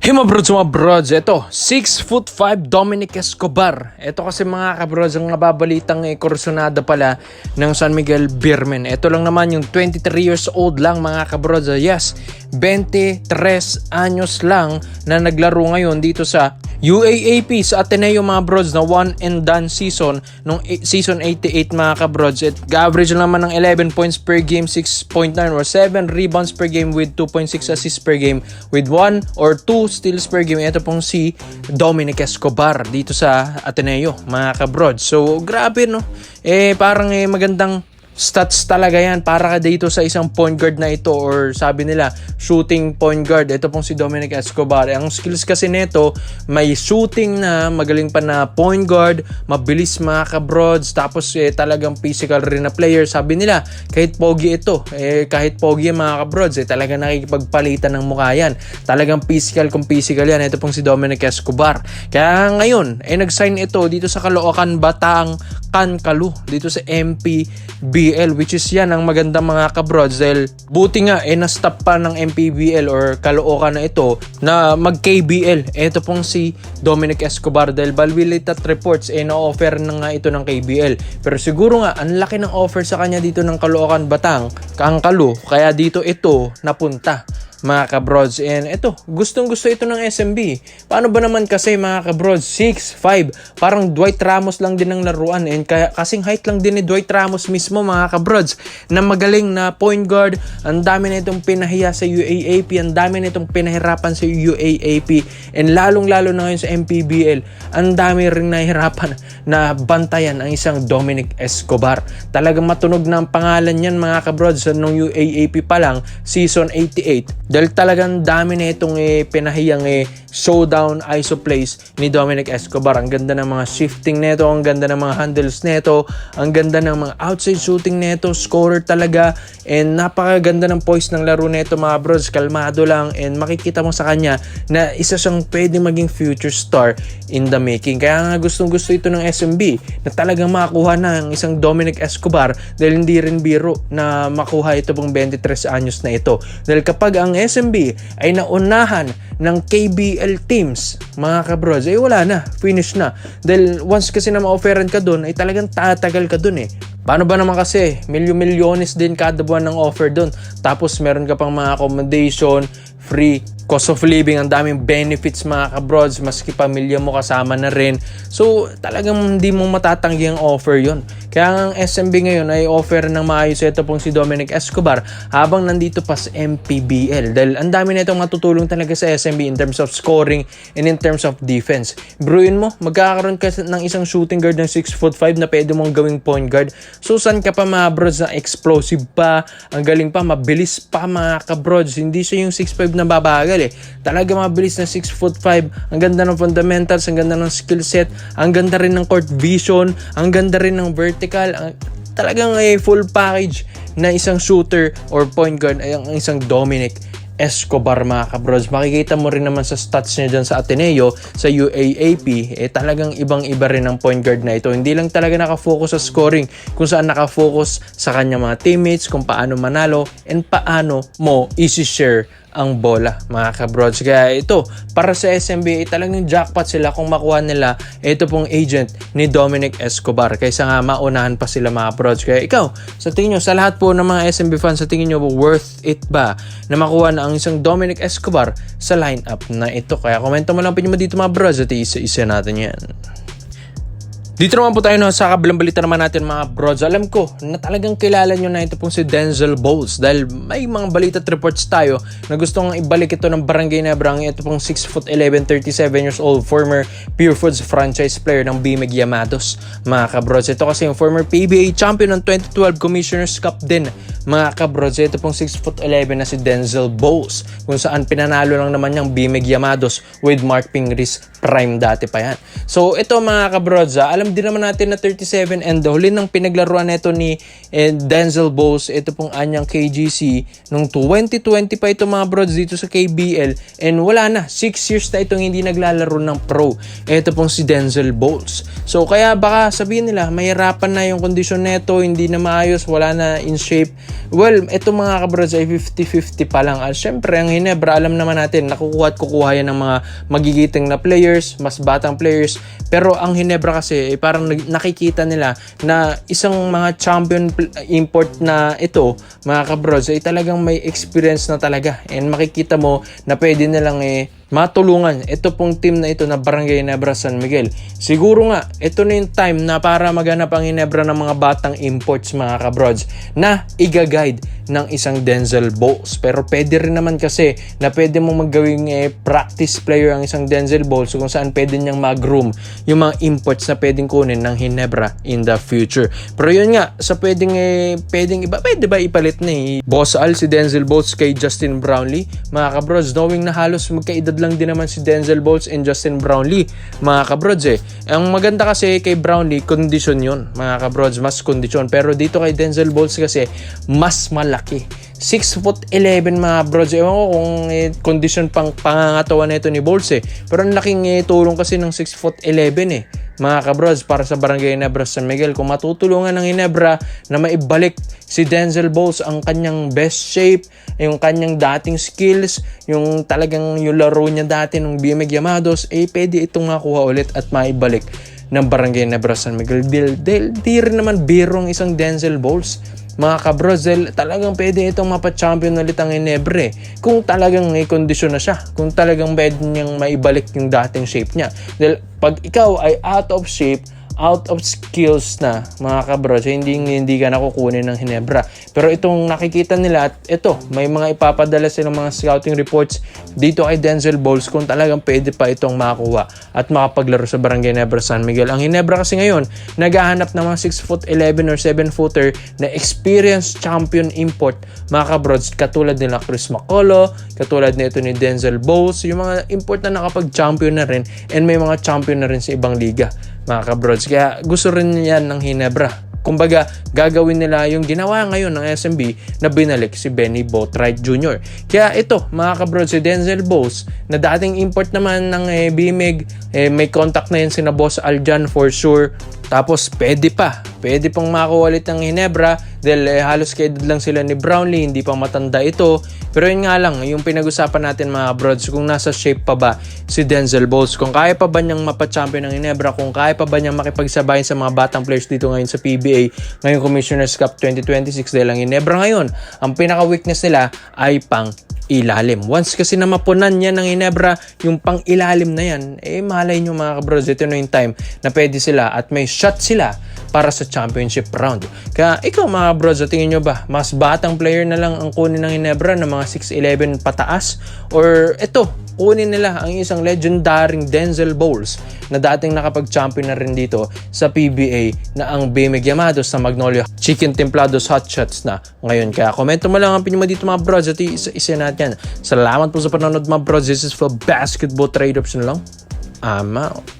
Hey mga brods, ito 6'5" Dominic Escobar. Ito kasi mga kabrods ang nababalitang kursunada pala ng San Miguel Beermen. Ito lang naman yung 23 years old lang mga kabrods. Yes, 23 anyos lang na naglaro ngayon dito sa UAAP sa Ateneo mga brods na one and done season nung season 88 mga kabrods. At average naman ng 11 points per game, 6.9 or 7 rebounds per game with 2.6 assists per game with 1 or 2 steals per game. Ito pong si Dominic Escobar dito sa Ateneo mga kabrods. So grabe no, parang magandang stats talaga yan para ka dito sa isang point guard na ito, or sabi nila shooting point guard. Ito pong si Dominic Escobar. Ang skills kasi nito, may shooting na, magaling pa na point guard, mabilis mga kabrods, tapos talagang physical rin na player. Sabi nila kahit pogi ito, kahit pogi mga kabrods, talagang nakikipagpalitan ng mukha yan. Talagang physical kung physical yan. Ito pong si Dominic Escobar. Kaya ngayon nag-sign ito dito sa Caloocan, Bataang Kankalu, dito sa MPBL, which is yan ang maganda mga kabrods dahil buti nga na-stop pa ng MPBL or Caloocan na ito na mag-KBL. Ito pong si Dominic Escobar dahil balwilitat reports na-offer na nga ito ng KBL, pero siguro nga ang laki ng offer sa kanya dito ng Caloocan, Bataang Kankalu, kaya dito ito napunta mga kabrods. And ito, gustong gusto ito ng SMB. Paano ba naman kasi mga kabrods, 6'5", parang Dwight Ramos lang din ng laruan, and kasing height lang din ni Dwight Ramos mismo mga kabrods, na magaling na point guard. Ang dami na itong pinahiya sa UAAP, ang dami na itong pinahirapan sa UAAP, and lalong lalo na ngayon sa MPBL, ang dami rin nahihirapan na bantayan ang isang Dominic Escobar. Talagang matunog na ang pangalan niyan mga kabrods nung UAAP pa lang season 88, dahil talagang dami na itong pinahiyang showdown ISO plays ni Dominic Escobar. Ang ganda ng mga shifting neto, ang ganda ng mga handles neto, ang ganda ng mga outside shooting neto, scorer talaga, and napakaganda ng poise ng laro neto mga bros. Kalmado lang, and makikita mo sa kanya na isa siyang pwede maging future star in the making. Kaya nga gustong gusto ito ng SMB na talagang makakuha na ang isang Dominic Escobar, dahil hindi rin biro na makuha ito pong 23 anyos na ito. Dahil kapag ang SMB ay naunahan ng KBL teams mga kabrods, wala na, finish na. Dahil once kasi na ma-offeran ka dun, ay talagang tatagal ka dun Paano ba naman kasi, milyones din kada buwan ng offer dun, tapos meron ka pang mga accommodation, free cost of living, ang daming benefits mga kabrods, maski pamilya mo kasama na rin. So talagang hindi mo matatanggi ang offer yon. Kaya ang SMB ngayon ay offer ng maayos ito pong si Dominic Escobar habang nandito pa sa MPBL, dahil ang dami na itong matutulong talaga sa SMB in terms of scoring and in terms of defense. Bruin mo, magkakaroon ka ng isang shooting guard ng 6'5" na pwede mong gawing point guard. So saan ka pa mga bros na explosive pa, ang galing pa, mabilis pa mga kabrods. Hindi siya yung 6'5" na babagal Talaga mabilis na 6'5". Ang ganda ng fundamentals, ang ganda ng skill set, ang ganda rin ng court vision, ang ganda rin ng vertical. Talagang full package na isang shooter or point guard ay ang isang Dominic Escobar mga kabrods. Makikita mo rin naman sa stats niya dyan sa Ateneo, sa UAAP, talagang ibang-iba rin ang point guard na ito. Hindi lang talaga nakafocus sa scoring, kung saan nakafocus sa kanya mga teammates, kung paano manalo, and paano mo isi-share ang bola mga kabrods. Kaya ito, para sa SMB, talagang jackpot sila kung makuha nila ito pong agent ni Dominic Escobar, kaysa nga maunahan pa sila mga kabrods. Kaya ikaw, sa tingin nyo, sa lahat po ng mga SMB fans, sa tingin nyo, worth it ba na makuha na ang isang Dominic Escobar sa lineup na ito? Kaya komento mo lang po nyo dito mga bros, at isa-isa natin yan. Dito naman po tayo sa kabilang balita naman natin mga brods. Alam ko na talagang kilala nyo na ito pong si Denzel Bowles, dahil may mga balita at reports tayo na gustong ibalik ito ng Barangay Nebrang. Ito pong 6'11", 37 years old, former Pure Foods franchise player ng BMEG Yamados mga kabrods. Ito kasi yung former PBA champion ng 2012 Commissioner's Cup din mga kabrods. Ito pong 6'11" na si Denzel Bowles, kung saan pinanalo lang naman niyang BMEG Yamados with Mark Pingris prime dati pa yan. So ito mga kabrods, alam alam din naman natin na 37 and the huli ng pinaglaruan nito ni Denzel Bowles, ito pong anyang KGC, nung 2020 pa ito mga brods dito sa KBL, and wala na, 6 years na itong hindi naglalaro ng pro. Ito pong si Denzel Bowles. So kaya baka sabihin nila, mahirapan na yung kondisyon nito, hindi na maayos, wala na in shape. Well, ito mga kabrods ay 50-50 pa lang. Syempre, ang Ginebra, alam naman natin, nakukuha at kukuha yan ng mga magigiting na players, mas batang players. Pero ang Ginebra kasi, parang nakikita nila na isang mga champion import na ito, mga kabrods, ay talagang may experience na talaga. And makikita mo na pwede nilang matulungan ito pong team na ito na Barangay Ginebra San Miguel. Siguro nga, ito na yung time na para maghanap ang Ginebra ng mga batang imports mga kabrods na iga-guide ng isang Denzel Bowles. Pero pwede rin naman kasi na pwede mong maggawing practice player ang isang Denzel Bowles kung saan pwede niyang mag-groom yung mga imports na pwedeng kunin ng Ginebra in the future. Pero yun nga, sa pwedeng iba, pwede ba ipalit ni Boss Al si Denzel Bowles kay Justin Brownlee? Mga kabrods, knowing na halos magkaedad lang din naman si Denzel Bowles and Justin Brownlee, mga kabrods Ang maganda kasi kay Brownlee, kondisyon yun, mga kabrods, mas kondisyon. Pero dito kay Denzel Bowles kasi, mas malaki. 6'11" mga brods. Ewan ko kung kondisyon pang pangangatawan nito ni Bowles Pero ang laking tulong kasi ng 6'11" mga kabrods, para sa Barangay Ginebra San Miguel. Kung matutulungan ng Ginebra na maibalik si Denzel Bowles ang kanyang best shape, yung kanyang dating skills, yung talagang yung laro niya dati nung BMG Yamados, pwede itong makuha ulit at maibalik ng Barangay Ginebra San Miguel. Di rin naman birong isang Denzel Bowles, mga kabrods, talagang pwede itong mapa-champion ulit ang Ginebra kung talagang may kondisyon na siya, kung talagang pwede niyang maibalik yung dating shape niya. Dahil pag ikaw ay out of shape, out of skills na, mga kabrods, hindi ka nakukunin ng Ginebra. Pero itong nakikita nila, at ito, may mga ipapadala silang mga scouting reports dito kay Denzel Bowles kung talagang pwede pa itong makakuha at makapaglaro sa Barangay Ginebra San Miguel. Ang Ginebra kasi ngayon, naghahanap ng mga 6'11" or 7-footer na experienced champion import, mga kabrods, katulad nila Chris Macolo, katulad nito ni Denzel Bowles, yung mga import na nakapag-champion na rin, and may mga champion na rin sa ibang liga, mga kabrods. Kaya gusto rin yan ng Ginebra. Kumbaga, gagawin nila yung ginawa ngayon ng SMB na binalik si Benny Boatwright Jr. Kaya ito, mga kabrods, si Denzel Bowles, na dating import naman ng BMG, may contact na yun sina Boss Aljan for sure. Tapos, pwede pang makuha ulit ng Ginebra dahil halos kaedad lang sila ni Brownlee, hindi pa matanda ito. Pero yun nga lang, yung pinag-usapan natin mga brods, kung nasa shape pa ba si Denzel Bowles, kung kaya pa ba niyang mapa-champion ng Ginebra, kung kaya pa ba niyang makipagsabayin sa mga batang players dito ngayon sa PBA, ngayong Commissioner's Cup 2026, dahil ang Ginebra ngayon, ang pinaka-weakness nila ay pang ilalim. Once kasi na mapunan yan ng Ginebra, yung pang ilalim na yan, malay nyo mga kabrods, ito na yung time na pwede sila at may shot sila para sa championship round. Kaya ikaw mga bros, tingin nyo ba mas batang player na lang ang kunin ng Ginebra na mga 6'11" pataas, or ito, kunin nila ang isang legendaring Denzel Bowles na dating nakapag-champion na rin dito sa PBA na ang BMG Yamados sa Magnolia Chicken Templados Hot Shots na ngayon. Kaya komento mo lang ang opinion mo dito mga bros at isa natin yan. Salamat po sa panonood mga bros. This is for Basketball Trade Option lang. I'm out.